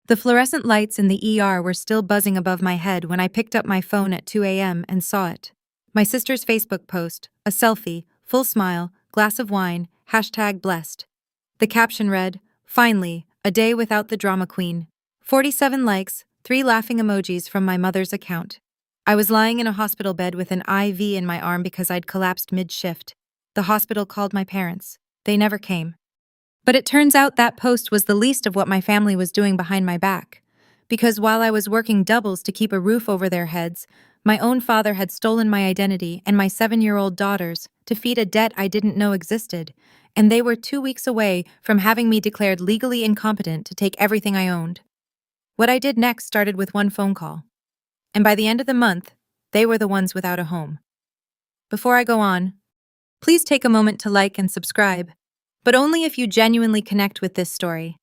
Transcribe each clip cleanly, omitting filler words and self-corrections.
The fluorescent lights in the ER were still buzzing above my head when I picked up my phone at 2 a.m. and saw it. My sister's Facebook post, a selfie, full smile, glass of wine, #blessed. The caption read, "Finally, a day without the drama queen." 47 likes, 3 laughing emojis from my mother's account. I was lying in a hospital bed with an IV in my arm because I'd collapsed mid-shift. The hospital called my parents. They never came. But it turns out that post was the least of what my family was doing behind my back. Because while I was working doubles to keep a roof over their heads, my own father had stolen my identity and my 7-year-old daughters to feed a debt I didn't know existed, and they were 2 weeks away from having me declared legally incompetent to take everything I owned. What I did next started with one phone call. And by the end of the month, they were the ones without a home. Before I go on, please take a moment to like and subscribe, but only if you genuinely connect with this story.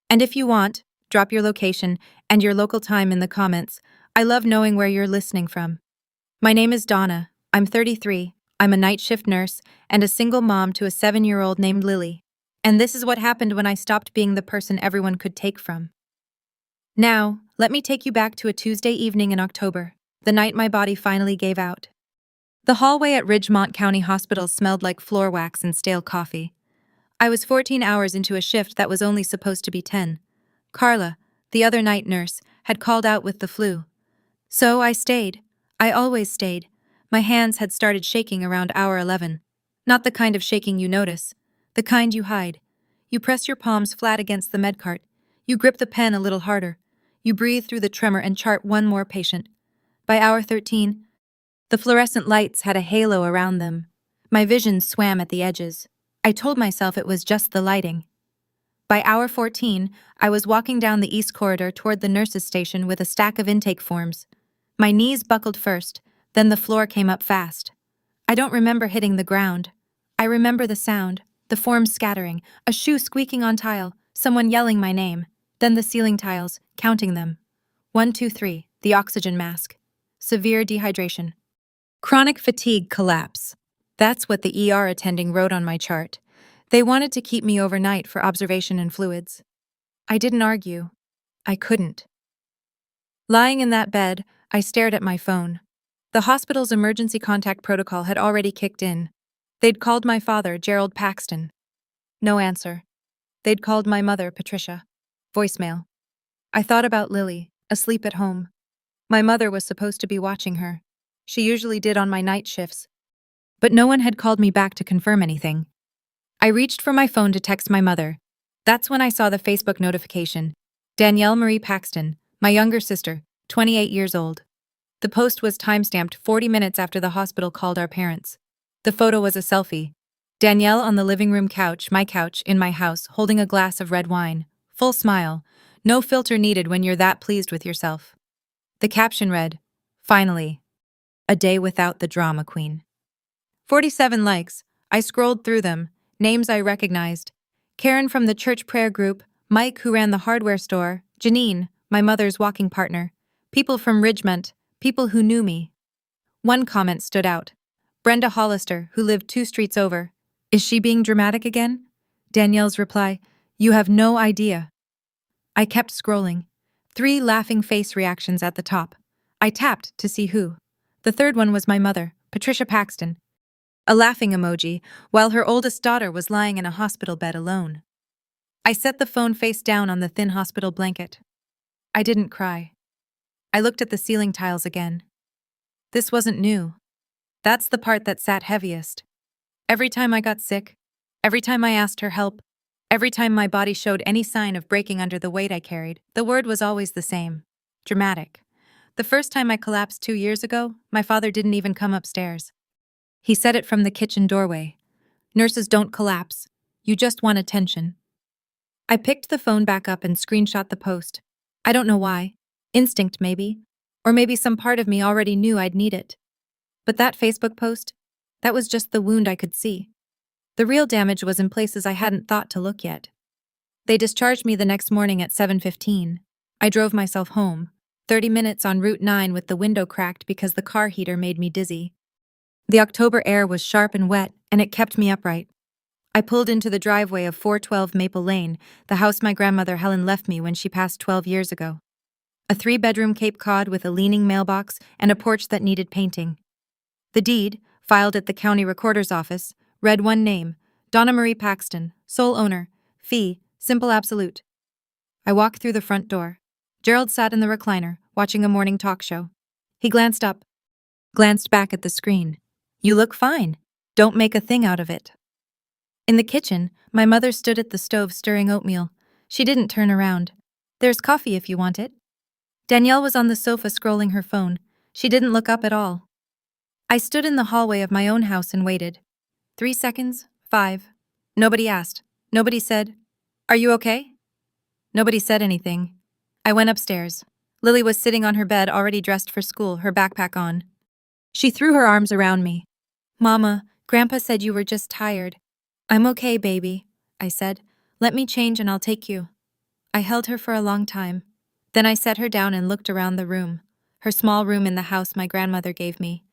And if you want, drop your location and your local time in the comments. I love knowing where you're listening from. My name is Donna. I'm 33. I'm a night shift nurse and a single mom to a 7-year-old named Lily. And this is what happened when I stopped being the person everyone could take from. Now, let me take you back to a Tuesday evening in October, the night my body finally gave out. The hallway at Ridgemont County Hospital smelled like floor wax and stale coffee. I was 14 hours into a shift that was only supposed to be 10. Carla, the other night nurse, had called out with the flu. So I stayed. I always stayed. My hands had started shaking around hour 11. Not the kind of shaking you notice. The kind you hide. You press your palms flat against the medcart. You grip the pen a little harder. You breathe through the tremor and chart one more patient. By hour 13, the fluorescent lights had a halo around them. My vision swam at the edges. I told myself it was just the lighting. By hour 14, I was walking down the east corridor toward the nurses' station with a stack of intake forms. My knees buckled first, then the floor came up fast. I don't remember hitting the ground. I remember the sound, the forms scattering, a shoe squeaking on tile, someone yelling my name, then the ceiling tiles, counting them. 1, 2, 3, the oxygen mask. Severe dehydration. Chronic fatigue collapse. That's what the ER attending wrote on my chart. They wanted to keep me overnight for observation and fluids. I didn't argue. I couldn't. Lying in that bed, I stared at my phone. The hospital's emergency contact protocol had already kicked in. They'd called my father, Gerald Paxton. No answer. They'd called my mother, Patricia. Voicemail. I thought about Lily, asleep at home. My mother was supposed to be watching her. She usually did on my night shifts. But no one had called me back to confirm anything. I reached for my phone to text my mother. That's when I saw the Facebook notification. Danielle Marie Paxton, my younger sister, 28 years old. The post was timestamped 40 minutes after the hospital called our parents. The photo was a selfie. Danielle on the living room couch, my couch, in my house, holding a glass of red wine. Full smile. No filter needed when you're that pleased with yourself. The caption read, "Finally, a day without the drama queen." 47 likes. I scrolled through them. Names I recognized. Karen from the church prayer group, Mike who ran the hardware store, Janine, my mother's walking partner, people from Ridgemont, people who knew me. One comment stood out. Brenda Hollister, who lived 2 streets over. Is she being dramatic again? Danielle's reply, "You have no idea." I kept scrolling. 3 laughing face reactions at the top. I tapped to see who. The third one was my mother, Patricia Paxton. A laughing emoji, while her oldest daughter was lying in a hospital bed alone. I set the phone face down on the thin hospital blanket. I didn't cry. I looked at the ceiling tiles again. This wasn't new. That's the part that sat heaviest. Every time I got sick, every time I asked her help, every time my body showed any sign of breaking under the weight I carried, the word was always the same. Dramatic. The first time I collapsed 2 years ago, my father didn't even come upstairs. He said it from the kitchen doorway. Nurses don't collapse. You just want attention. I picked the phone back up and screenshot the post. I don't know why. Instinct, maybe. Or maybe some part of me already knew I'd need it. But that Facebook post, that was just the wound I could see. The real damage was in places I hadn't thought to look yet. They discharged me the next morning at 7:15. I drove myself home, 30 minutes on Route 9 with the window cracked because the car heater made me dizzy. The October air was sharp and wet, and it kept me upright. I pulled into the driveway of 412 Maple Lane, the house my grandmother Helen left me when she passed 12 years ago. A 3-bedroom Cape Cod with a leaning mailbox and a porch that needed painting. The deed, filed at the county recorder's office, read one name, Donna Marie Paxton, sole owner, fee, simple absolute. I walked through the front door. Gerald sat in the recliner, watching a morning talk show. He glanced up, glanced back at the screen. You look fine. Don't make a thing out of it. In the kitchen, my mother stood at the stove stirring oatmeal. She didn't turn around. There's coffee if you want it. Danielle was on the sofa scrolling her phone. She didn't look up at all. I stood in the hallway of my own house and waited. 3 seconds, 5. Nobody asked. Nobody said, "Are you okay?" Nobody said anything. I went upstairs. Lily was sitting on her bed already dressed for school, her backpack on. She threw her arms around me. "Mama, Grandpa said you were just tired." "I'm okay, baby," I said. "Let me change and I'll take you." I held her for a long time. Then I set her down and looked around the room, her small room in the house my grandmother gave me.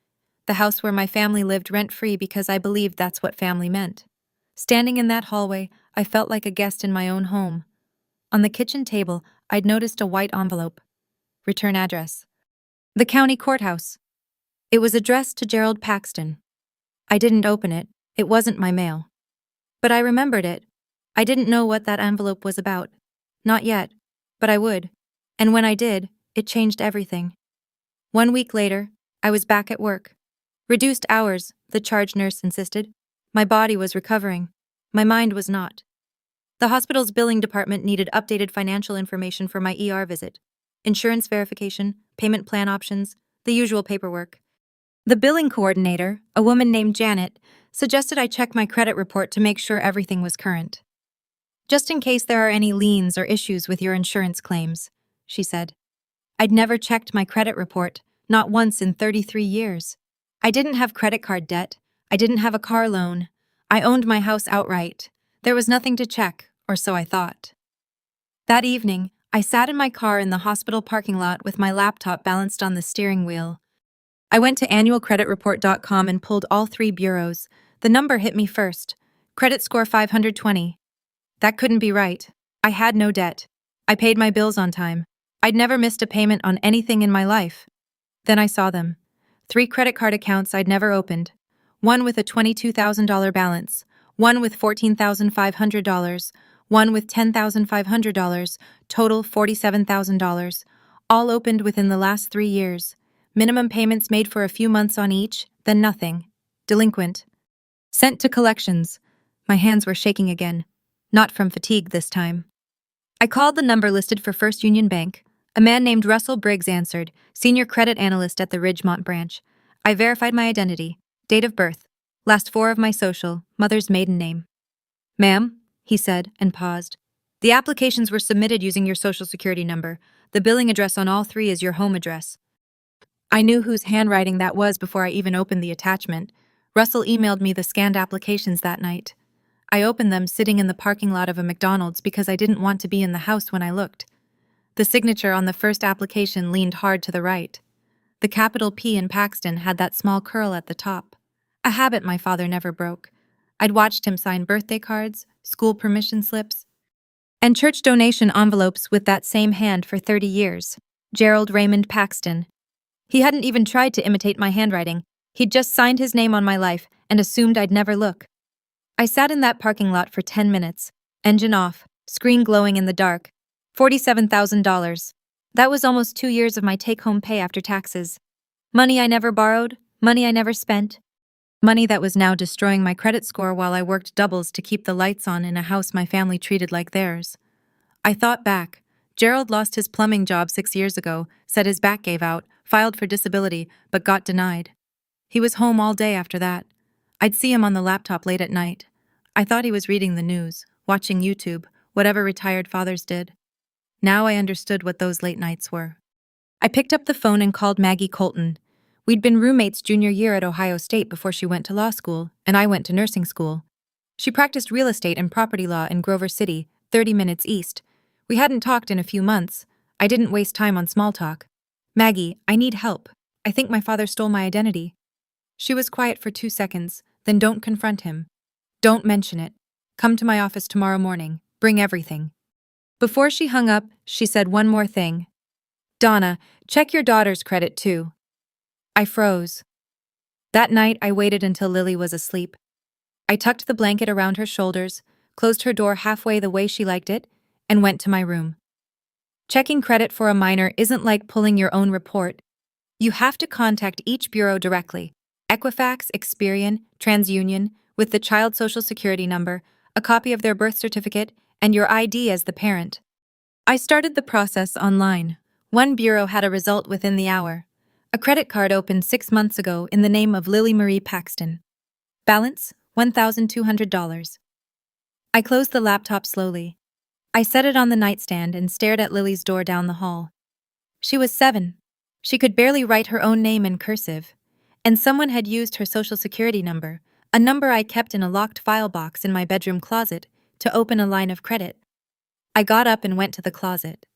The house where my family lived rent-free because I believed that's what family meant. Standing in that hallway, I felt like a guest in my own home. On the kitchen table, I'd noticed a white envelope. Return address. The county courthouse. It was addressed to Gerald Paxton. I didn't open it. It wasn't my mail. But I remembered it. I didn't know what that envelope was about. Not yet. But I would. And when I did, it changed everything. 1 week later, I was back at work. Reduced hours, the charge nurse insisted. My body was recovering. My mind was not. The hospital's billing department needed updated financial information for my ER visit. Insurance verification, payment plan options, the usual paperwork. The billing coordinator, a woman named Janet, suggested I check my credit report to make sure everything was current. "Just in case there are any liens or issues with your insurance claims," she said. I'd never checked my credit report, not once in 33 years. I didn't have credit card debt. I didn't have a car loan. I owned my house outright. There was nothing to check, or so I thought. That evening, I sat in my car in the hospital parking lot with my laptop balanced on the steering wheel. I went to annualcreditreport.com and pulled all 3 bureaus. The number hit me first. Credit score 520. That couldn't be right. I had no debt. I paid my bills on time. I'd never missed a payment on anything in my life. Then I saw them. 3 credit card accounts I'd never opened. One with a $22,000 balance. One with $14,500. One with $10,500. Total $47,000. All opened within the last 3 years. Minimum payments made for a few months on each, then nothing. Delinquent. Sent to collections. My hands were shaking again. Not from fatigue this time. I called the number listed for First Union Bank. A man named Russell Briggs answered, senior credit analyst at the Ridgemont branch. I verified my identity, date of birth, last 4 of my social, mother's maiden name. "Ma'am," he said, and paused. "The applications were submitted using your social security number. The billing address on all 3 is your home address." I knew whose handwriting that was before I even opened the attachment. Russell emailed me the scanned applications that night. I opened them sitting in the parking lot of a McDonald's because I didn't want to be in the house when I looked. The signature on the first application leaned hard to the right. The capital P in Paxton had that small curl at the top. A habit my father never broke. I'd watched him sign birthday cards, school permission slips, and church donation envelopes with that same hand for 30 years. Gerald Raymond Paxton. He hadn't even tried to imitate my handwriting. He'd just signed his name on my life and assumed I'd never look. I sat in that parking lot for 10 minutes, engine off, screen glowing in the dark. $47,000. That was almost 2 years of my take-home pay after taxes. Money I never borrowed, money I never spent. Money that was now destroying my credit score while I worked doubles to keep the lights on in a house my family treated like theirs. I thought back. Gerald lost his plumbing job 6 years ago, said his back gave out, filed for disability, but got denied. He was home all day after that. I'd see him on the laptop late at night. I thought he was reading the news, watching YouTube, whatever retired fathers did. Now I understood what those late nights were. I picked up the phone and called Maggie Colton. We'd been roommates junior year at Ohio State before she went to law school, and I went to nursing school. She practiced real estate and property law in Grover City, 30 minutes east. We hadn't talked in a few months. I didn't waste time on small talk. "Maggie, I need help. I think my father stole my identity." She was quiet for 2 seconds, then "Don't confront him. Don't mention it. Come to my office tomorrow morning. Bring everything. Before she hung up, she said one more thing. Donna, check your daughter's credit too. I froze. That night, I waited until Lily was asleep. I tucked the blanket around her shoulders, closed her door halfway the way she liked it, and went to my room. Checking credit for a minor isn't like pulling your own report. You have to contact each bureau directly. Equifax, Experian, TransUnion, with the child social security number, a copy of their birth certificate, and your ID as the parent. I started the process online. One bureau had a result within the hour. A credit card opened 6 months ago in the name of Lily Marie Paxton. Balance, $1,200. I closed the laptop slowly. I set it on the nightstand and stared at Lily's door down the hall. She was 7. She could barely write her own name in cursive. And someone had used her social security number, a number I kept in a locked file box in my bedroom closet, to open a line of credit. I got up and went to the closet.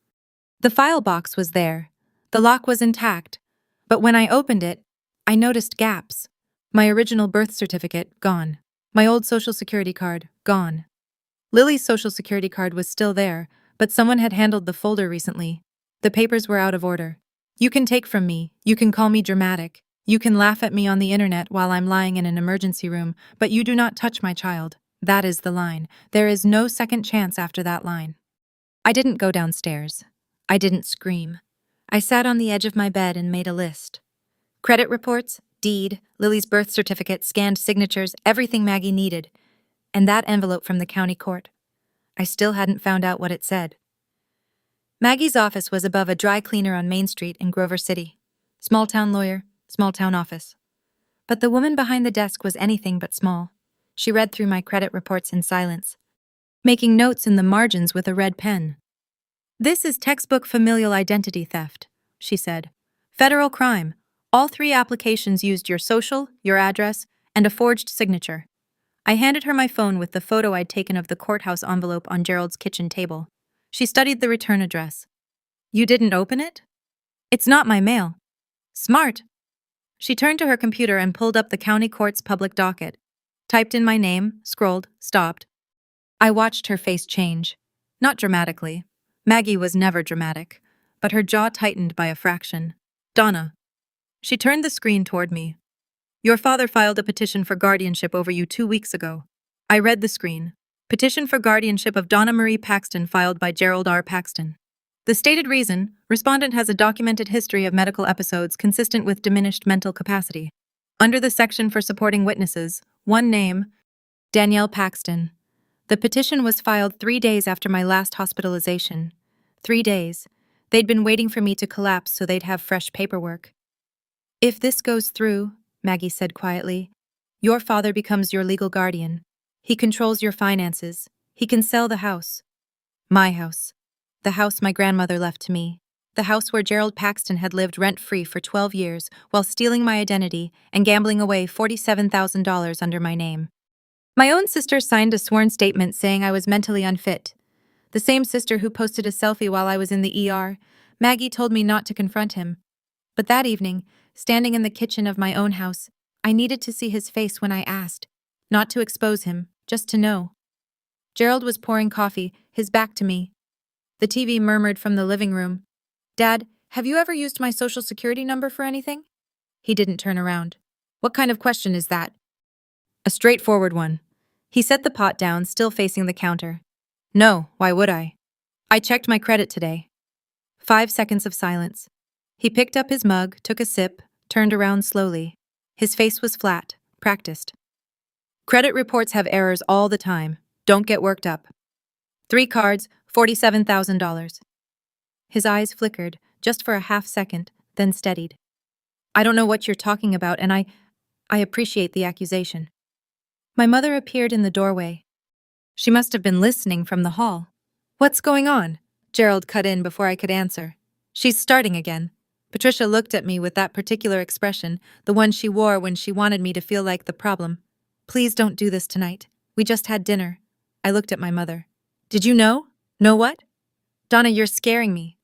The file box was there. The lock was intact. But when I opened it, I noticed gaps. My original birth certificate, gone. My old social security card, gone. Lily's social security card was still there, but someone had handled the folder recently. The papers were out of order. You can take from me, you can call me dramatic, you can laugh at me on the internet while I'm lying in an emergency room, but you do not touch my child. That is the line. There is no second chance after that line. I didn't go downstairs. I didn't scream. I sat on the edge of my bed and made a list. Credit reports, deed, Lily's birth certificate, scanned signatures, everything Maggie needed. And that envelope from the county court. I still hadn't found out what it said. Maggie's office was above a dry cleaner on Main Street in Grover City. Small-town lawyer, small-town office. But the woman behind the desk was anything but small. She read through my credit reports in silence, making notes in the margins with a red pen. This is textbook familial identity theft, she said. Federal crime. All 3 applications used your social, your address, and a forged signature. I handed her my phone with the photo I'd taken of the courthouse envelope on Gerald's kitchen table. She studied the return address. You didn't open it? It's not my mail. Smart. She turned to her computer and pulled up the county court's public docket, typed in my name, scrolled, stopped. I watched her face change. Not dramatically. Maggie was never dramatic, but her jaw tightened by a fraction. Donna. She turned the screen toward me. Your father filed a petition for guardianship over you 2 weeks ago. I read the screen. Petition for guardianship of Donna Marie Paxton filed by Gerald R. Paxton. The stated reason, respondent has a documented history of medical episodes consistent with diminished mental capacity. Under the section for supporting witnesses, one name, Danielle Paxton. The petition was filed 3 days after my last hospitalization. 3 days. They'd been waiting for me to collapse so they'd have fresh paperwork. If this goes through, Maggie said quietly, your father becomes your legal guardian. He controls your finances. He can sell the house. My house. The house my grandmother left to me. The house where Gerald Paxton had lived rent-free for 12 years while stealing my identity and gambling away $47,000 under my name. My own sister signed a sworn statement saying I was mentally unfit. The same sister who posted a selfie while I was in the ER. Maggie told me not to confront him. But that evening, standing in the kitchen of my own house, I needed to see his face when I asked. Not to expose him, just to know. Gerald was pouring coffee, his back to me. The TV murmured from the living room. Dad, have you ever used my social security number for anything? He didn't turn around. What kind of question is that? A straightforward one. He set the pot down, still facing the counter. No, why would I? I checked my credit today. 5 seconds of silence. He picked up his mug, took a sip, turned around slowly. His face was flat, practiced. Credit reports have errors all the time. Don't get worked up. 3 cards, $47,000. His eyes flickered, just for a half second, then steadied. I don't know what you're talking about, and I appreciate the accusation. My mother appeared in the doorway. She must have been listening from the hall. What's going on? Gerald cut in before I could answer. She's starting again. Patricia looked at me with that particular expression, the one she wore when she wanted me to feel like the problem. Please don't do this tonight. We just had dinner. I looked at my mother. Did you know? Know what? Donna, you're scaring me.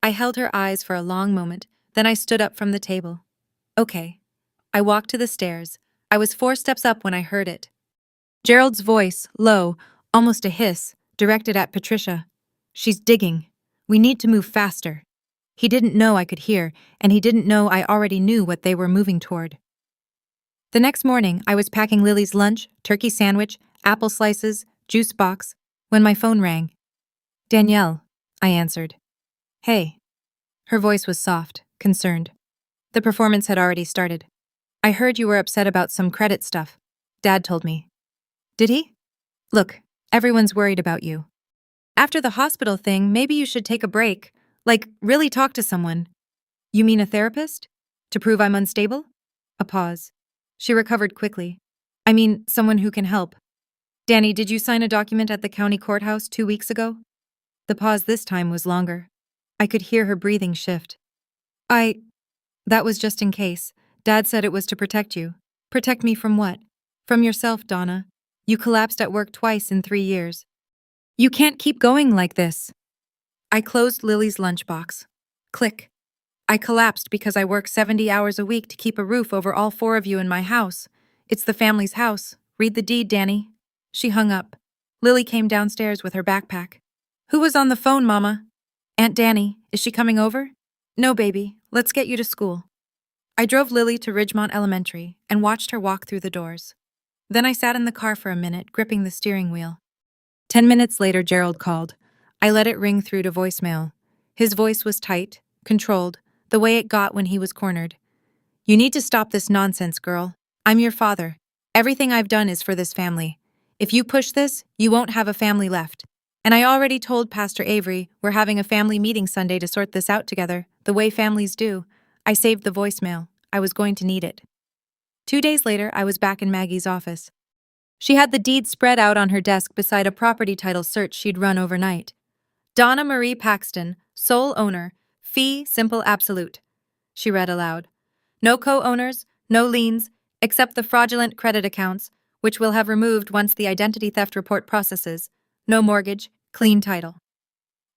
I held her eyes for a long moment, then I stood up from the table. Okay. I walked to the stairs. I was 4 steps up when I heard it. Gerald's voice, low, Almost a hiss, directed at Patricia. She's digging. We need to move faster. He didn't know I could hear, and he didn't know I already knew what they were moving toward. The next morning, I was packing Lily's lunch, turkey sandwich, apple slices, juice box, when my phone rang. Danielle, I answered. Hey. Her voice was soft, concerned. The performance had already started. I heard you were upset about some credit stuff. Dad told me. Did he? Look, everyone's worried about you. After the hospital thing, maybe you should take a break. Like, really talk to someone. You mean a therapist? To prove I'm unstable? A pause. She recovered quickly. I mean, someone who can help. Danny, did you sign a document at the county courthouse 2 weeks ago? The pause this time was longer. I could hear her breathing shift. That was just in case. Dad said it was to protect you. Protect me from what? From yourself, Donna. You collapsed at work twice in 3 years. You can't keep going like this. I closed Lily's lunchbox. Click. I collapsed because I work 70 hours a week to keep a roof over all 4 of you in my house. It's the family's house. Read the deed, Danny. She hung up. Lily came downstairs with her backpack. Who was on the phone, Mama? Aunt Danny. Is she coming over? No, baby. Let's get you to school. I drove Lily to Ridgemont Elementary and watched her walk through the doors. Then I sat in the car for a minute, gripping the steering wheel. 10 minutes later, Gerald called. I let it ring through to voicemail. His voice was tight, controlled, the way it got when he was cornered. You need to stop this nonsense, girl. I'm your father. Everything I've done is for this family. If you push this, you won't have a family left. And I already told Pastor Avery we're having a family meeting Sunday to sort this out together, the way families do. I saved the voicemail. I was going to need it. 2 days later, I was back in Maggie's office. She had the deed spread out on her desk beside a property title search she'd run overnight. Donna Marie Paxton, sole owner, fee simple absolute. She read aloud. No co-owners, no liens, except the fraudulent credit accounts, which we'll have removed once the identity theft report processes. No mortgage, clean title.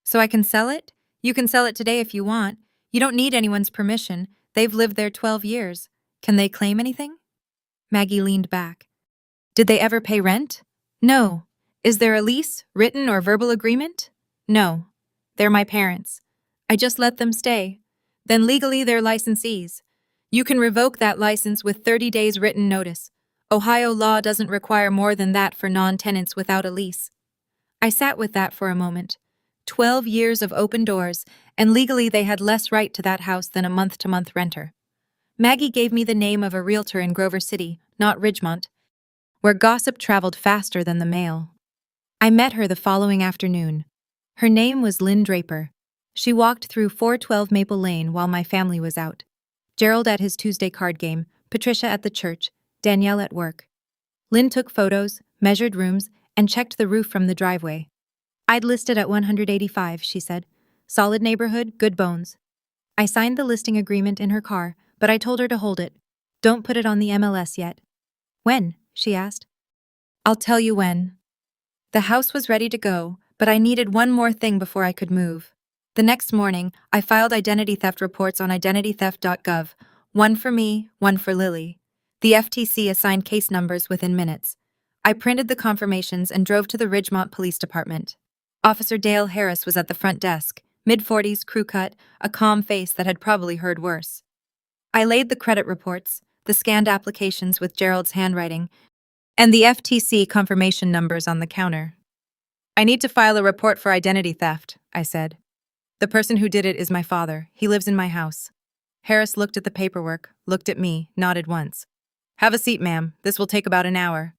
So I can sell it? You can sell it today if you want. You don't need anyone's permission. They've lived there 12 years. Can they claim anything? Maggie leaned back. Did they ever pay rent? No. Is there a lease, written or verbal agreement? No. They're my parents. I just let them stay. Then legally they're licensees. You can revoke that license with 30 days written notice. Ohio law doesn't require more than that for non-tenants without a lease. I sat with that for a moment. 12 years of open doors, and legally they had less right to that house than a month-to-month renter. Maggie gave me the name of a realtor in Grover City, not Ridgemont, where gossip traveled faster than the mail. I met her the following afternoon. Her name was Lynn Draper. She walked through 412 Maple Lane while my family was out. Gerald at his Tuesday card game, Patricia at the church, Danielle at work. Lynn took photos, measured rooms, and checked the roof from the driveway. I'd listed at 185, she said. Solid neighborhood, good bones. I signed the listing agreement in her car, but I told her to hold it. Don't put it on the MLS yet. When? She asked. I'll tell you when. The house was ready to go, but I needed one more thing before I could move. The next morning, I filed identity theft reports on identitytheft.gov, one for me, one for Lily. The FTC assigned case numbers within minutes. I printed the confirmations and drove to the Ridgemont Police Department. Officer Dale Harris was at the front desk, mid-40s, crew cut, a calm face that had probably heard worse. I laid the credit reports, the scanned applications with Gerald's handwriting, and the FTC confirmation numbers on the counter. I need to file a report for identity theft, I said. The person who did it is my father. He lives in my house. Harris looked at the paperwork, looked at me, nodded once. Have a seat, ma'am. This will take about an hour.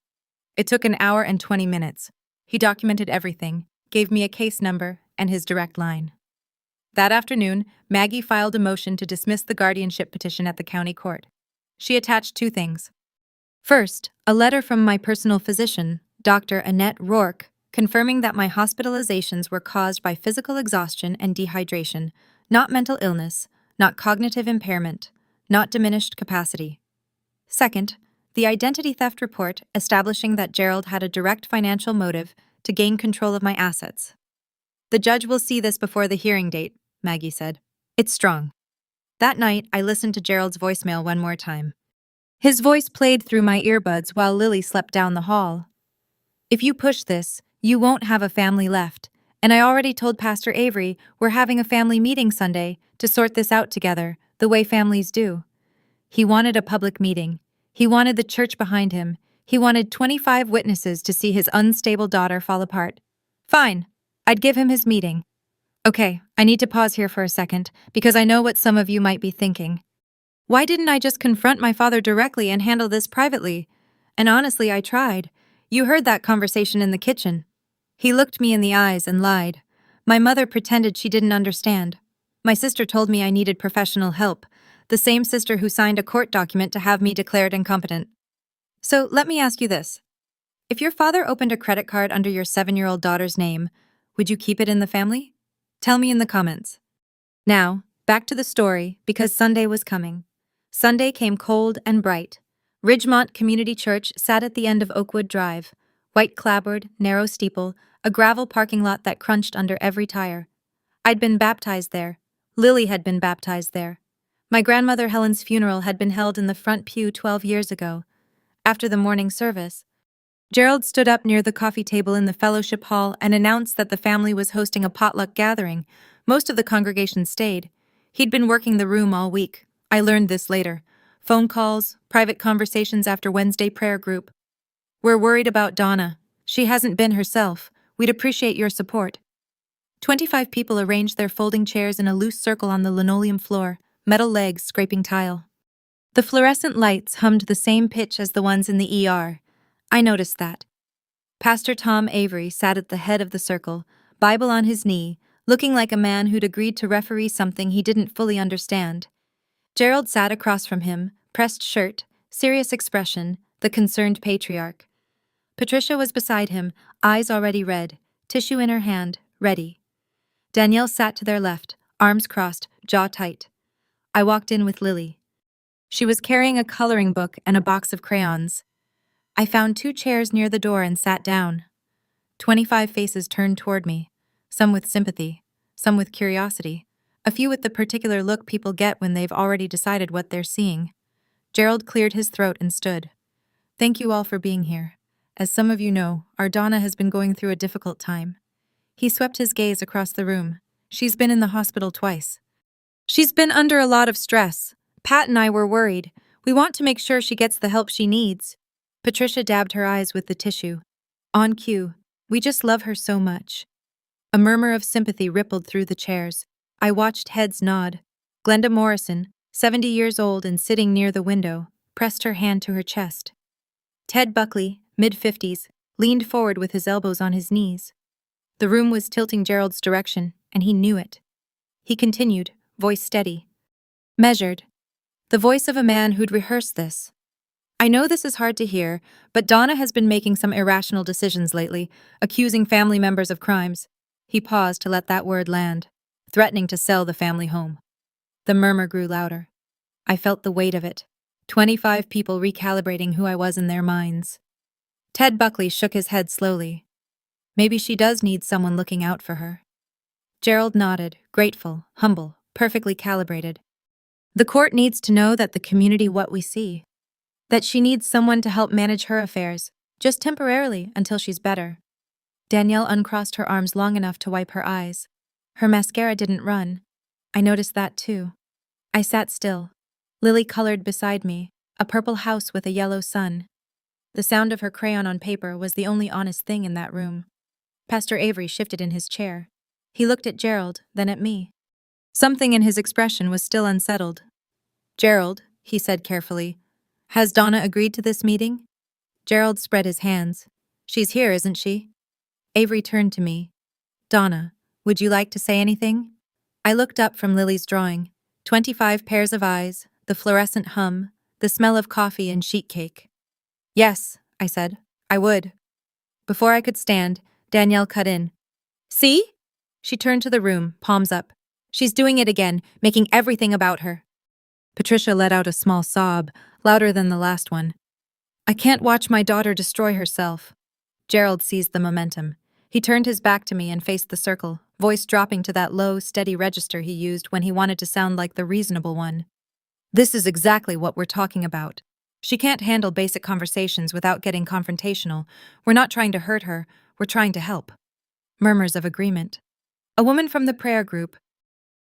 It took an hour and 20 minutes. He documented everything, gave me a case number and his direct line. That afternoon, Maggie filed a motion to dismiss the guardianship petition at the county court. She attached 2 things. First, a letter from my personal physician, Dr. Annette Rourke, confirming that my hospitalizations were caused by physical exhaustion and dehydration, not mental illness, not cognitive impairment, not diminished capacity. Second, the identity theft report establishing that Gerald had a direct financial motive to gain control of my assets. The judge will see this before the hearing date, Maggie said. It's strong. That night, I listened to Gerald's voicemail one more time. His voice played through my earbuds while Lily slept down the hall. If you push this, You won't have a family left, and I already told Pastor Avery we're having a family meeting Sunday to sort this out together, the way families do. He wanted a public meeting. He wanted the church behind him. He wanted 25 witnesses to see his unstable daughter fall apart. Fine. I'd give him his meeting. Okay, I need to pause here for a second, because I know what some of you might be thinking. Why didn't I just confront my father directly and handle this privately? And honestly, I tried. You heard that conversation in the kitchen. He looked me in the eyes and lied. My mother pretended she didn't understand. My sister told me I needed professional help, the same sister who signed a court document to have me declared incompetent. So let me ask you this. If your father opened a credit card under your 7-year-old daughter's name, would you keep it in the family? Tell me in the comments. Now, back to the story, because Sunday was coming. Sunday came cold and bright. Ridgemont Community Church sat at the end of Oakwood Drive, white clapboard, narrow steeple, a gravel parking lot that crunched under every tire. I'd been baptized there. Lily had been baptized there. My grandmother Helen's funeral had been held in the front pew 12 years ago. After the morning service, Gerald stood up near the coffee table in the fellowship hall and announced that the family was hosting a potluck gathering. Most of the congregation stayed. He'd been working the room all week. I learned this later. Phone calls, private conversations after Wednesday prayer group. We're worried about Donna. She hasn't been herself. We'd appreciate your support. 25 people arranged their folding chairs in a loose circle on the linoleum floor, metal legs scraping tile. The fluorescent lights hummed the same pitch as the ones in the ER. I noticed that. Pastor Tom Avery sat at the head of the circle, Bible on his knee, looking like a man who'd agreed to referee something he didn't fully understand. Gerald sat across from him, pressed shirt, serious expression, the concerned patriarch. Patricia was beside him, eyes already red, tissue in her hand, ready. Danielle sat to their left, arms crossed, jaw tight. I walked in with Lily. She was carrying a coloring book and a box of crayons. I found 2 chairs near the door and sat down. 25 faces turned toward me, some with sympathy, some with curiosity, a few with the particular look people get when they've already decided what they're seeing. Gerald cleared his throat and stood. Thank you all for being here. As some of you know, our Donna has been going through a difficult time. He swept his gaze across the room. She's been in the hospital twice. She's been under a lot of stress. Pat and I were worried. We want to make sure she gets the help she needs. Patricia dabbed her eyes with the tissue. On cue. We just love her so much. A murmur of sympathy rippled through the chairs. I watched heads nod. Glenda Morrison, 70 years old and sitting near the window, pressed her hand to her chest. Ted Buckley, mid-50s, leaned forward with his elbows on his knees. The room was tilting Gerald's direction, and he knew it. He continued, voice steady. Measured. The voice of a man who'd rehearsed this. I know this is hard to hear, but Donna has been making some irrational decisions lately, accusing family members of crimes. He paused to let that word land, threatening to sell the family home. The murmur grew louder. I felt the weight of it. 25 people recalibrating who I was in their minds. Ted Buckley shook his head slowly. Maybe she does need someone looking out for her. Gerald nodded, grateful, humble, perfectly calibrated. The court needs to know that the community what we see. That she needs someone to help manage her affairs, just temporarily until she's better. Danielle uncrossed her arms long enough to wipe her eyes. Her mascara didn't run. I noticed that too. I sat still. Lily colored beside me, a purple house with a yellow sun. The sound of her crayon on paper was the only honest thing in that room. Pastor Avery shifted in his chair. He looked at Gerald, then at me. Something in his expression was still unsettled. Gerald, he said carefully, has Donna agreed to this meeting? Gerald spread his hands. She's here, isn't she? Avery turned to me. Donna, would you like to say anything? I looked up from Lily's drawing. 25 pairs of eyes, the fluorescent hum, the smell of coffee and sheet cake. Yes, I said, I would. Before I could stand, Danielle cut in. See? She turned to the room, palms up. She's doing it again, making everything about her. Patricia let out a small sob, louder than the last one. I can't watch my daughter destroy herself. Gerald seized the momentum. He turned his back to me and faced the circle, voice dropping to that low, steady register he used when he wanted to sound like the reasonable one. This is exactly what we're talking about. She can't handle basic conversations without getting confrontational. We're not trying to hurt her. We're trying to help. Murmurs of agreement. A woman from the prayer group,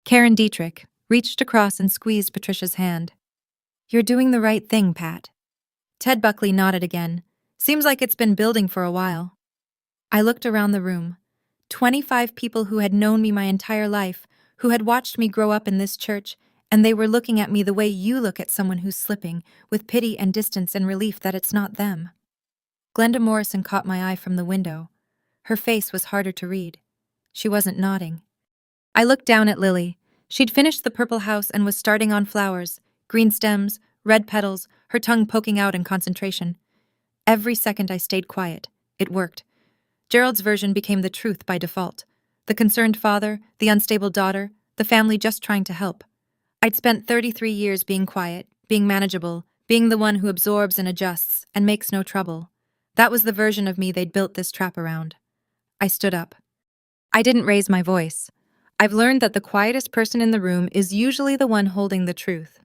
Karen Dietrich, reached across and squeezed Patricia's hand. You're doing the right thing, Pat. Ted Buckley nodded again. Seems like it's been building for a while. I looked around the room. 25 people who had known me my entire life, who had watched me grow up in this church, and they were looking at me the way you look at someone who's slipping, with pity and distance and relief that it's not them. Glenda Morrison caught my eye from the window. Her face was harder to read. She wasn't nodding. I looked down at Lily. She'd finished the purple house and was starting on flowers, green stems, red petals, her tongue poking out in concentration. Every second I stayed quiet. It worked. Gerald's version became the truth by default. The concerned father, the unstable daughter, the family just trying to help. I'd spent 33 years being quiet, being manageable, being the one who absorbs and adjusts and makes no trouble. That was the version of me they'd built this trap around. I stood up. I didn't raise my voice. I've learned that the quietest person in the room is usually the one holding the truth.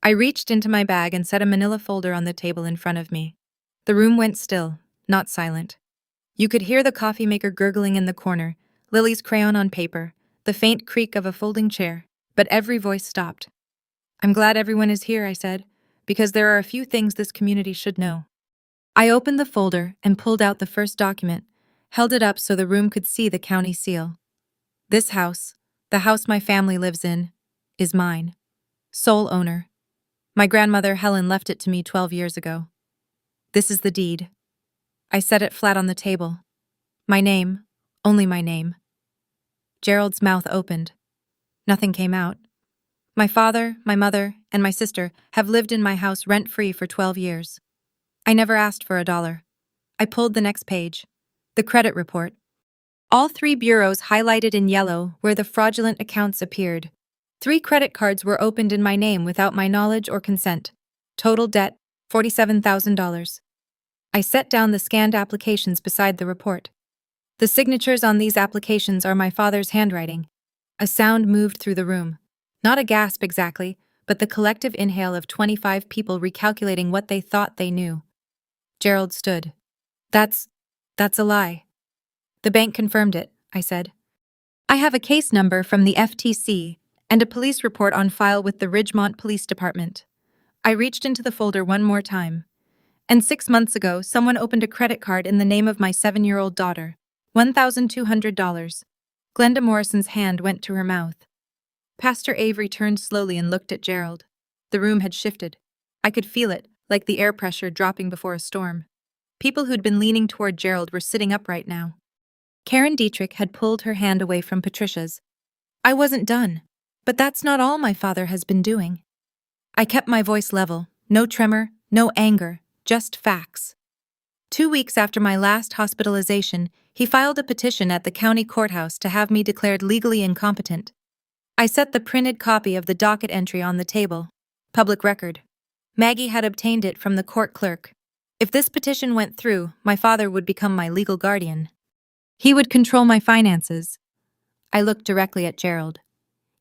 I reached into my bag and set a manila folder on the table in front of me. The room went still, not silent. You could hear the coffee maker gurgling in the corner, Lily's crayon on paper, the faint creak of a folding chair, but every voice stopped. I'm glad everyone is here, I said, because there are a few things this community should know. I opened the folder and pulled out the first document, held it up so the room could see the county seal. This house, the house my family lives in, is mine. Sole owner. My grandmother Helen left it to me 12 years ago. This is the deed. I set it flat on the table. My name, only my name. Gerald's mouth opened. Nothing came out. My father, my mother, and my sister have lived in my house rent-free for 12 years. I never asked for $1. I pulled the next page. The credit report. All 3 bureaus highlighted in yellow where the fraudulent accounts appeared. 3 credit cards were opened in my name without my knowledge or consent. Total debt, $47,000. I set down the scanned applications beside the report. The signatures on these applications are my father's handwriting. A sound moved through the room. Not a gasp exactly, but the collective inhale of 25 people recalculating what they thought they knew. Gerald stood. That's a lie. The bank confirmed it, I said. I have a case number from the FTC and a police report on file with the Ridgemont Police Department. I reached into the folder one more time. And 6 months ago, someone opened a credit card in the name of my 7-year-old daughter. $1,200. Glenda Morrison's hand went to her mouth. Pastor Avery turned slowly and looked at Gerald. The room had shifted. I could feel it, like the air pressure dropping before a storm. People who'd been leaning toward Gerald were sitting upright now. Karen Dietrich had pulled her hand away from Patricia's. I wasn't done. But that's not all my father has been doing. I kept my voice level. No tremor, no anger. Just facts. 2 weeks after my last hospitalization, he filed a petition at the county courthouse to have me declared legally incompetent. I set the printed copy of the docket entry on the table. Public record. Maggie had obtained it from the court clerk. If this petition went through, my father would become my legal guardian. He would control my finances. I looked directly at Gerald.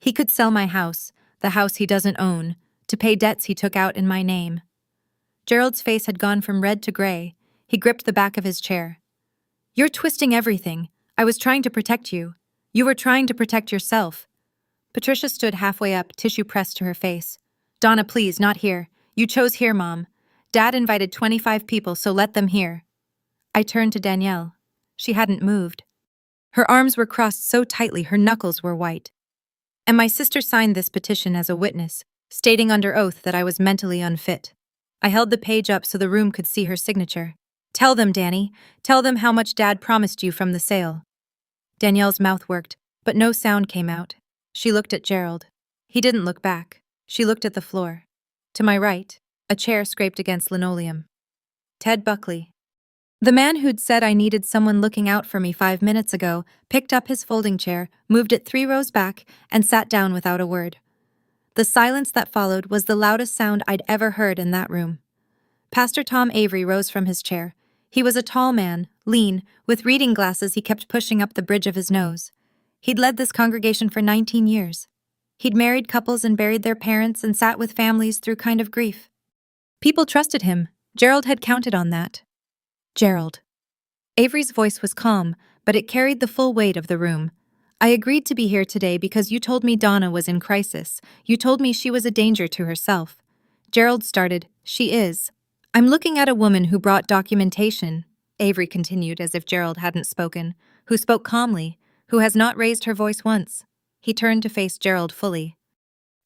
He could sell my house, the house he doesn't own, to pay debts he took out in my name. Gerald's face had gone from red to gray. He gripped the back of his chair. You're twisting everything. I was trying to protect you. You were trying to protect yourself. Patricia stood halfway up, tissue pressed to her face. Donna, please, not here. You chose here, Mom. Dad invited 25 people, so let them here. I turned to Danielle. She hadn't moved. Her arms were crossed so tightly her knuckles were white. And my sister signed this petition as a witness, stating under oath that I was mentally unfit. I held the page up so the room could see her signature. Tell them, Danny. Tell them how much Dad promised you from the sale. Danielle's mouth worked, but no sound came out. She looked at Gerald. He didn't look back. She looked at the floor. To my right, a chair scraped against linoleum. Ted Buckley. The man who'd said I needed someone looking out for me 5 minutes ago picked up his folding chair, moved it 3 rows back, and sat down without a word. The silence that followed was the loudest sound I'd ever heard in that room. Pastor Tom Avery rose from his chair. He was a tall man, lean, with reading glasses he kept pushing up the bridge of his nose. He'd led this congregation for 19 years. He'd married couples and buried their parents and sat with families through kind of grief. People trusted him. Gerald had counted on that. Gerald. Avery's voice was calm, but it carried the full weight of the room. I agreed to be here today because you told me Donna was in crisis. You told me she was a danger to herself. Gerald started, "She is. I'm looking at a woman who brought documentation," Avery continued as if Gerald hadn't spoken, "who spoke calmly, who has not raised her voice once." He turned to face Gerald fully.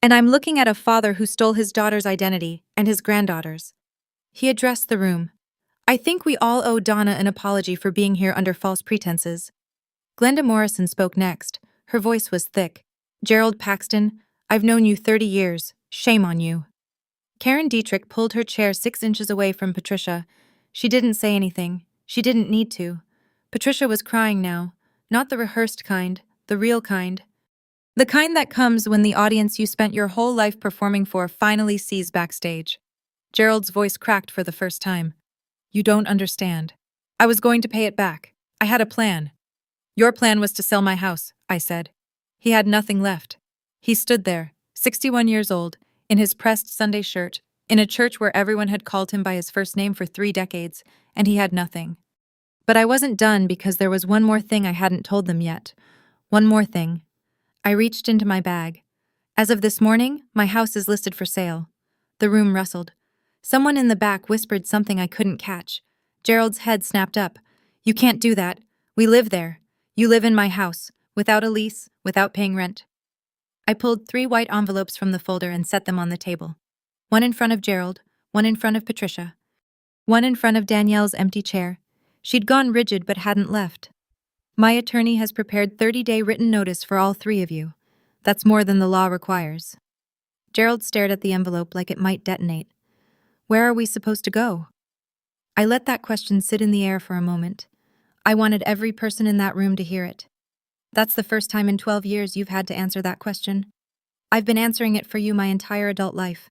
"And I'm looking at a father who stole his daughter's identity and his granddaughter's." He addressed the room. "I think we all owe Donna an apology for being here under false pretenses." Glenda Morrison spoke next. Her voice was thick. "Gerald Paxton, I've known you 30 years. Shame on you." Karen Dietrich pulled her chair 6 inches away from Patricia. She didn't say anything. She didn't need to. Patricia was crying now. Not the rehearsed kind, the real kind. The kind that comes when the audience you spent your whole life performing for finally sees backstage. Gerald's voice cracked for the first time. "You don't understand. I was going to pay it back. I had a plan." "Your plan was to sell my house," I said. He had nothing left. He stood there, 61 years old, in his pressed Sunday shirt, in a church where everyone had called him by his first name for 3 decades, and he had nothing. But I wasn't done because there was one more thing I hadn't told them yet. One more thing. I reached into my bag. "As of this morning, my house is listed for sale." The room rustled. Someone in the back whispered something I couldn't catch. Gerald's head snapped up. "You can't do that. We live there. You live in my house, without a lease, without paying rent." I pulled 3 white envelopes from the folder and set them on the table. One in front of Gerald, one in front of Patricia, one in front of Danielle's empty chair. She'd gone rigid but hadn't left. "My attorney has prepared 30-day written notice for all 3 of you. That's more than the law requires." Gerald stared at the envelope like it might detonate. "Where are we supposed to go?" I let that question sit in the air for a moment. I wanted every person in that room to hear it. "That's the first time in 12 years you've had to answer that question. I've been answering it for you my entire adult life."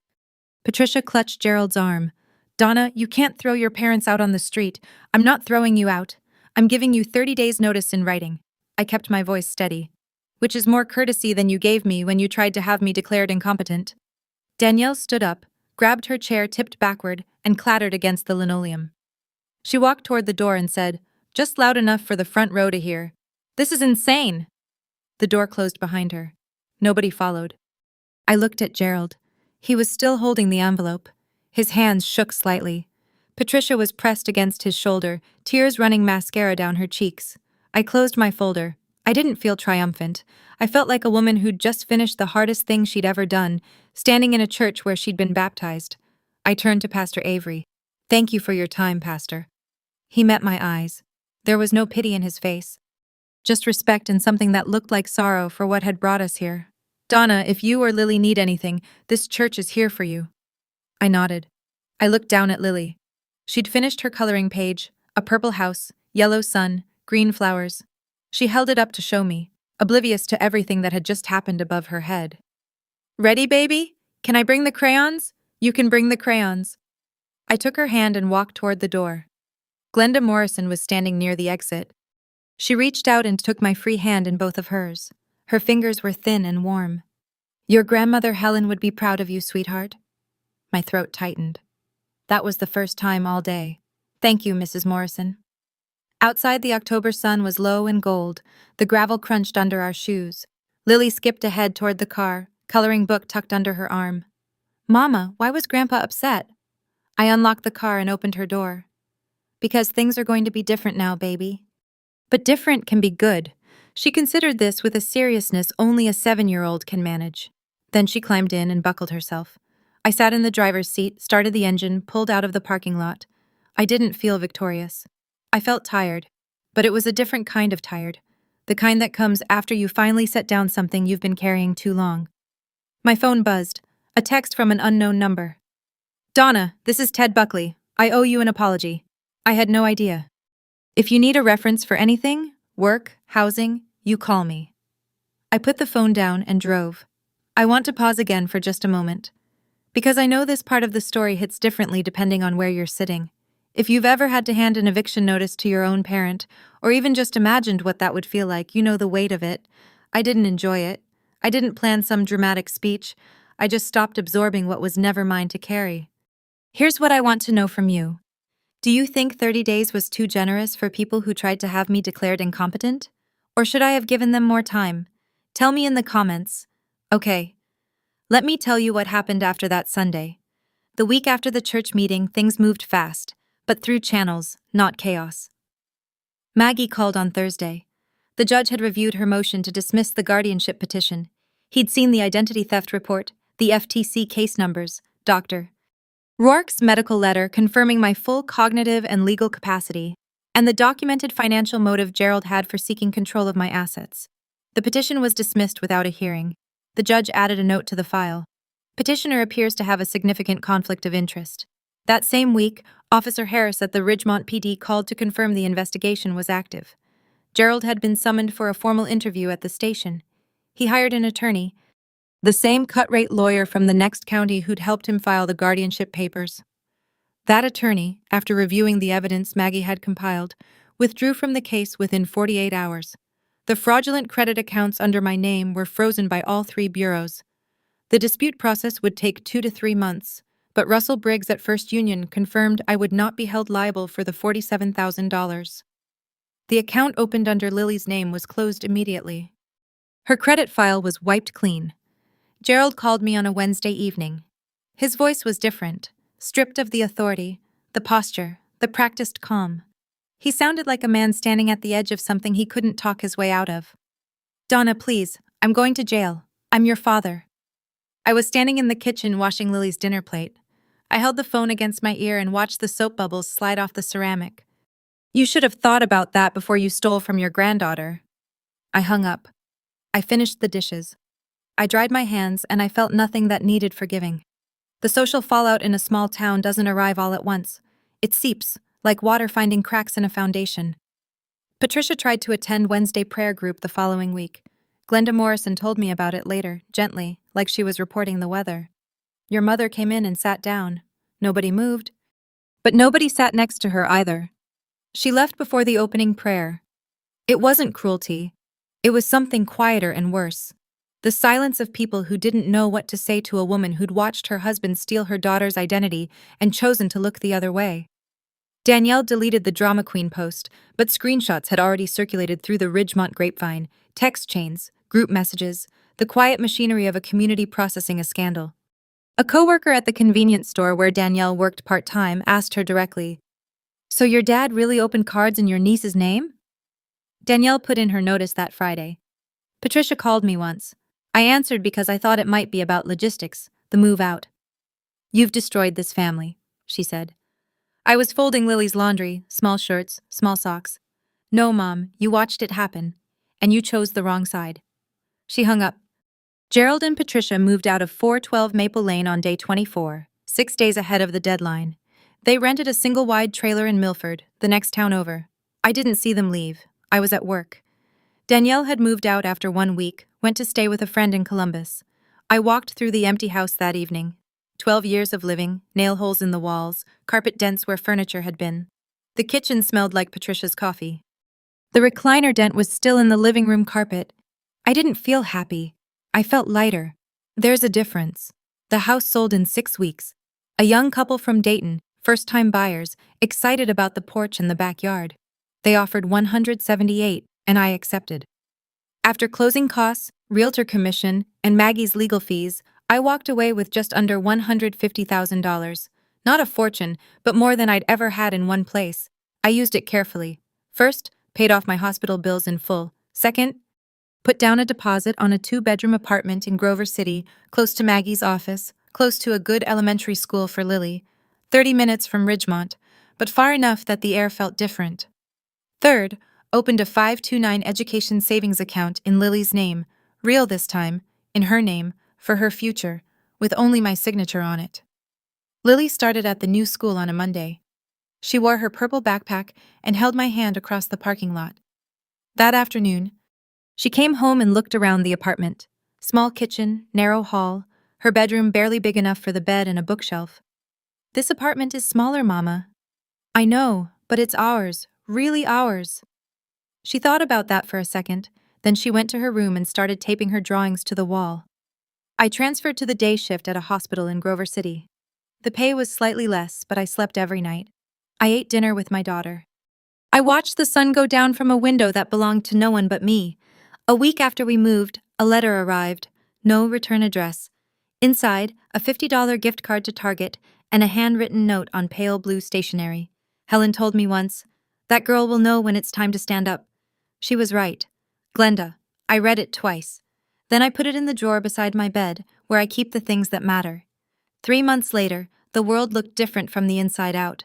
Patricia clutched Gerald's arm. "Donna, you can't throw your parents out on the street. I'm not throwing you out. I'm giving you 30 days' notice in writing." I kept my voice steady. "Which is more courtesy than you gave me when you tried to have me declared incompetent." Danielle stood up, grabbed her chair tipped backward, and clattered against the linoleum. She walked toward the door and said, "Just loud enough for the front row to hear. This is insane." The door closed behind her. Nobody followed. I looked at Gerald. He was still holding the envelope. His hands shook slightly. Patricia was pressed against his shoulder, tears running mascara down her cheeks. I closed my folder. I didn't feel triumphant. I felt like a woman who'd just finished the hardest thing she'd ever done, standing in a church where she'd been baptized. I turned to Pastor Avery. "Thank you for your time, Pastor." He met my eyes. There was no pity in his face. Just respect and something that looked like sorrow for what had brought us here. "Donna, if you or Lily need anything, this church is here for you." I nodded. I looked down at Lily. She'd finished her coloring page, a purple house, yellow sun, green flowers. She held it up to show me, oblivious to everything that had just happened above her head. "Ready, baby? Can I bring the crayons?" "You can bring the crayons." I took her hand and walked toward the door. Glenda Morrison was standing near the exit. She reached out and took my free hand in both of hers. Her fingers were thin and warm. "Your grandmother Helen would be proud of you, sweetheart." My throat tightened. That was the first time all day. "Thank you, Mrs. Morrison." Outside, the October sun was low and gold. The gravel crunched under our shoes. Lily skipped ahead toward the car, coloring book tucked under her arm. "Mama, why was Grandpa upset?" I unlocked the car and opened her door. "Because things are going to be different now, baby." But different can be good. She considered this with a seriousness only a 7-year-old can manage. Then she climbed in and buckled herself. I sat in the driver's seat, started the engine, pulled out of the parking lot. I didn't feel victorious. I felt tired, but it was a different kind of tired. The kind that comes after you finally set down something you've been carrying too long. My phone buzzed. A text from an unknown number. "Donna, this is Ted Buckley. I owe you an apology. I had no idea. If you need a reference for anything, work, housing, you call me." I put the phone down and drove. I want to pause again for just a moment, because I know this part of the story hits differently depending on where you're sitting. If you've ever had to hand an eviction notice to your own parent, or even just imagined what that would feel like, you know the weight of it. I didn't enjoy it. I didn't plan some dramatic speech. I just stopped absorbing what was never mine to carry. Here's what I want to know from you. Do you think 30 days was too generous for people who tried to have me declared incompetent? Or should I have given them more time? Tell me in the comments. Okay, let me tell you what happened after that Sunday. The week after the church meeting, things moved fast, but through channels, not chaos. Maggie called on Thursday. The judge had reviewed her motion to dismiss the guardianship petition. He'd seen the identity theft report, the FTC case numbers, Dr. Rourke's medical letter confirming my full cognitive and legal capacity, and the documented financial motive Gerald had for seeking control of my assets. The petition was dismissed without a hearing. The judge added a note to the file. Petitioner appears to have a significant conflict of interest. That same week, Officer Harris at the Ridgemont PD called to confirm the investigation was active. Gerald had been summoned for a formal interview at the station. He hired an attorney, the same cut-rate lawyer from the next county who'd helped him file the guardianship papers. That attorney, after reviewing the evidence Maggie had compiled, withdrew from the case within 48 hours. The fraudulent credit accounts under my name were frozen by all 3 bureaus. The dispute process would take 2 to 3 months, but Russell Briggs at First Union confirmed I would not be held liable for the $47,000. The account opened under Lily's name was closed immediately. Her credit file was wiped clean. Gerald called me on a Wednesday evening. His voice was different, stripped of the authority, the posture, the practiced calm. He sounded like a man standing at the edge of something he couldn't talk his way out of. "Donna, please, I'm going to jail. I'm your father." I was standing in the kitchen washing Lily's dinner plate. I held the phone against my ear and watched the soap bubbles slide off the ceramic. "You should have thought about that before you stole from your granddaughter." I hung up. I finished the dishes. I dried my hands and I felt nothing that needed forgiving. The social fallout in a small town doesn't arrive all at once. It seeps, like water finding cracks in a foundation. Patricia tried to attend Wednesday prayer group the following week. Glenda Morrison told me about it later, gently, like she was reporting the weather. "Your mother came in and sat down. Nobody moved." But nobody sat next to her either. She left before the opening prayer. It wasn't cruelty. It was something quieter and worse. The silence of people who didn't know what to say to a woman who'd watched her husband steal her daughter's identity and chosen to look the other way. Danielle deleted the drama queen post, but screenshots had already circulated through the Ridgemont grapevine, text chains, group messages, the quiet machinery of a community processing a scandal. A coworker at the convenience store where Danielle worked part-time asked her directly, "So your dad really opened cards in your niece's name?" Danielle put in her notice that Friday. Patricia called me once. I answered because I thought it might be about logistics, the move out. "You've destroyed this family," she said. I was folding Lily's laundry, small shirts, small socks. "No, Mom, you watched it happen. And you chose the wrong side." She hung up. Gerald and Patricia moved out of 412 Maple Lane on day 24, 6 days ahead of the deadline. They rented a single-wide trailer in Milford, the next town over. I didn't see them leave. I was at work. Danielle had moved out after 1 week, went to stay with a friend in Columbus. I walked through the empty house that evening. 12 years of living, nail holes in the walls, carpet dents where furniture had been. The kitchen smelled like Patricia's coffee. The recliner dent was still in the living room carpet. I didn't feel happy. I felt lighter. There's a difference. The house sold in 6 weeks. A young couple from Dayton, first-time buyers, excited about the porch and the backyard. They offered $178, and I accepted. After closing costs, realtor commission, and Maggie's legal fees, I walked away with just under $150,000. Not a fortune, but more than I'd ever had in one place. I used it carefully. First, paid off my hospital bills in full. Second, put down a deposit on a 2-bedroom apartment in Grover City, close to Maggie's office, close to a good elementary school for Lily, 30 minutes from Ridgemont, but far enough that the air felt different. Third, opened a 529 education savings account in Lily's name, real this time, in her name, for her future, with only my signature on it. Lily started at the new school on a Monday. She wore her purple backpack and held my hand across the parking lot. That afternoon, she came home and looked around the apartment. Small kitchen, narrow hall, her bedroom barely big enough for the bed and a bookshelf. "This apartment is smaller, Mama." "I know, but it's ours, really ours." She thought about that for a second, then she went to her room and started taping her drawings to the wall. I transferred to the day shift at a hospital in Grover City. The pay was slightly less, but I slept every night. I ate dinner with my daughter. I watched the sun go down from a window that belonged to no one but me. A week after we moved, a letter arrived. No return address. Inside, a $50 gift card to Target and a handwritten note on pale blue stationery. Helen told me once, "That girl will know when it's time to stand up." She was right. Glenda. I read it twice. Then I put it in the drawer beside my bed, where I keep the things that matter. 3 months later, the world looked different from the inside out.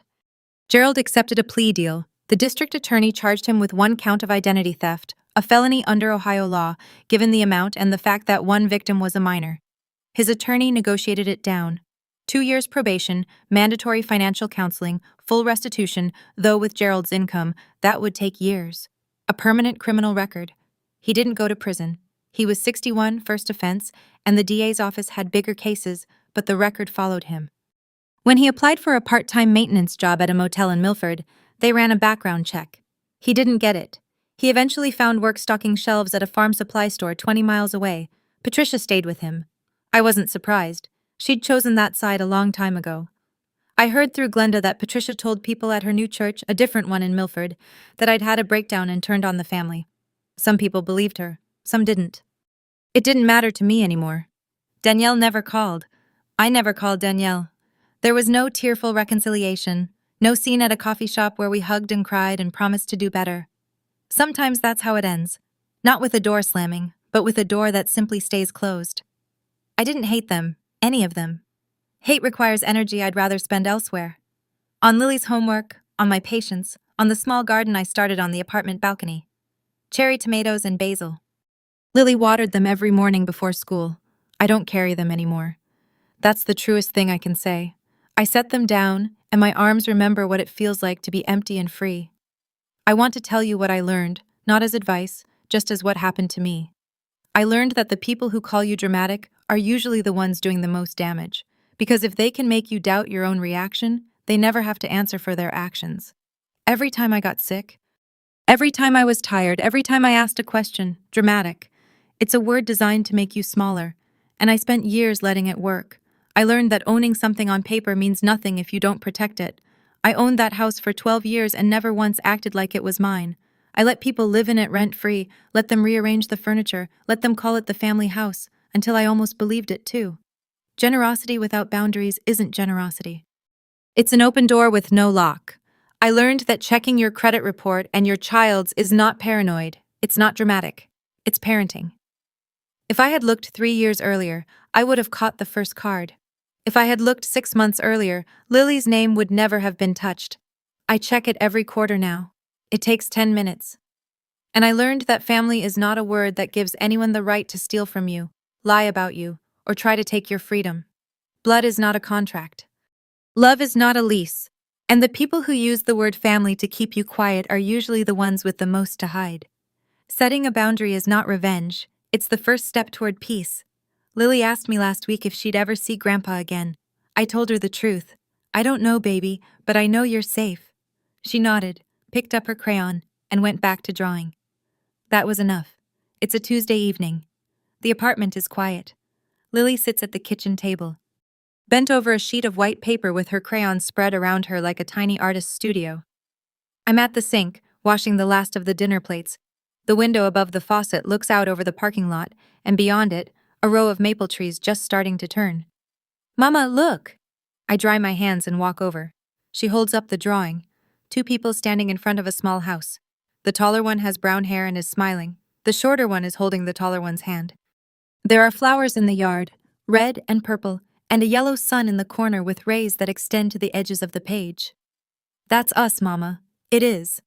Gerald accepted a plea deal. The district attorney charged him with 1 count of identity theft, a felony under Ohio law, given the amount and the fact that one victim was a minor. His attorney negotiated it down. 2 years probation, mandatory financial counseling, full restitution, though with Gerald's income, that would take years. A permanent criminal record. He didn't go to prison. He was 61, first offense, and the DA's office had bigger cases, but the record followed him. When he applied for a part-time maintenance job at a motel in Milford, they ran a background check. He didn't get it. He eventually found work stocking shelves at a farm supply store 20 miles away. Patricia stayed with him. I wasn't surprised. She'd chosen that side a long time ago. I heard through Glenda that Patricia told people at her new church, a different one in Milford, that I'd had a breakdown and turned on the family. Some people believed her, some didn't. It didn't matter to me anymore. Danielle never called. I never called Danielle. There was no tearful reconciliation, no scene at a coffee shop where we hugged and cried and promised to do better. Sometimes that's how it ends. Not with a door slamming, but with a door that simply stays closed. I didn't hate them, any of them. Hate requires energy I'd rather spend elsewhere. On Lily's homework, on my patience, on the small garden I started on the apartment balcony. Cherry tomatoes and basil. Lily watered them every morning before school. I don't carry them anymore. That's the truest thing I can say. I set them down, and my arms remember what it feels like to be empty and free. I want to tell you what I learned, not as advice, just as what happened to me. I learned that the people who call you dramatic are usually the ones doing the most damage, because if they can make you doubt your own reaction, they never have to answer for their actions. Every time I got sick, every time I was tired, every time I asked a question, dramatic. It's a word designed to make you smaller, and I spent years letting it work. I learned that owning something on paper means nothing if you don't protect it. I owned that house for 12 years and never once acted like it was mine. I let people live in it rent-free, let them rearrange the furniture, let them call it the family house, until I almost believed it too. Generosity without boundaries isn't generosity. It's an open door with no lock. I learned that checking your credit report and your child's is not paranoid. It's not dramatic. It's parenting. If I had looked 3 years earlier, I would have caught the first card. If I had looked 6 months earlier, Lily's name would never have been touched. I check it every quarter now. It takes 10 minutes. And I learned that family is not a word that gives anyone the right to steal from you, lie about you, or try to take your freedom. Blood is not a contract. Love is not a lease. And the people who use the word family to keep you quiet are usually the ones with the most to hide. Setting a boundary is not revenge. It's the first step toward peace. Lily asked me last week if she'd ever see Grandpa again. I told her the truth. "I don't know, baby, but I know you're safe." She nodded, picked up her crayon, and went back to drawing. That was enough. It's a Tuesday evening. The apartment is quiet. Lily sits at the kitchen table, bent over a sheet of white paper with her crayons spread around her like a tiny artist's studio. I'm at the sink, washing the last of the dinner plates. The window above the faucet looks out over the parking lot, and beyond it, a row of maple trees just starting to turn. "Mama, look!" I dry my hands and walk over. She holds up the drawing. 2 people standing in front of a small house. The taller one has brown hair and is smiling. The shorter one is holding the taller one's hand. There are flowers in the yard, red and purple, and a yellow sun in the corner with rays that extend to the edges of the page. "That's us, Mama. It is."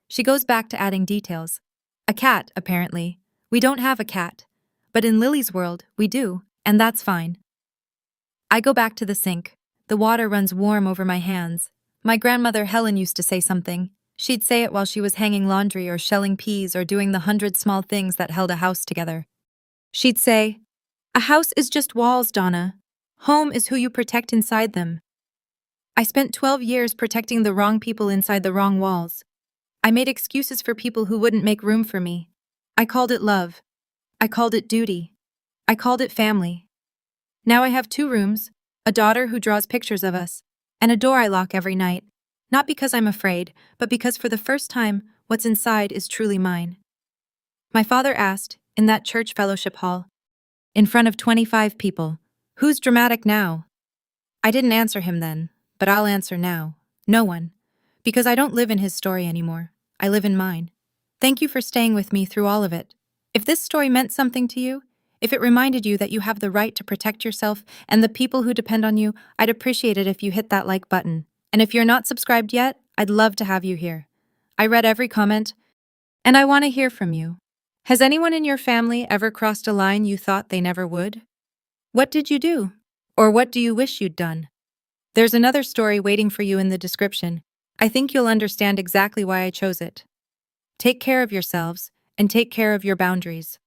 She goes back to adding details. "A cat, apparently. We don't have a cat. But in Lily's world, we do, and that's fine." I go back to the sink. The water runs warm over my hands. My grandmother Helen used to say something. She'd say it while she was hanging laundry or shelling peas or doing the 100 small things that held a house together. She'd say, "A house is just walls, Donna. Home is who you protect inside them." I spent 12 years protecting the wrong people inside the wrong walls. I made excuses for people who wouldn't make room for me. I called it love. I called it duty. I called it family. Now I have 2 rooms, a daughter who draws pictures of us, and a door I lock every night. Not because I'm afraid, but because for the first time, what's inside is truly mine. My father asked, in that church fellowship hall, in front of 25 people, "Who's dramatic now?" I didn't answer him then, but I'll answer now. No one. Because I don't live in his story anymore. I live in mine. Thank you for staying with me through all of it. If this story meant something to you, if it reminded you that you have the right to protect yourself and the people who depend on you, I'd appreciate it if you hit that like button. And if you're not subscribed yet, I'd love to have you here. I read every comment, and I want to hear from you. Has anyone in your family ever crossed a line you thought they never would? What did you do? Or what do you wish you'd done? There's another story waiting for you in the description. I think you'll understand exactly why I chose it. Take care of yourselves, and take care of your boundaries.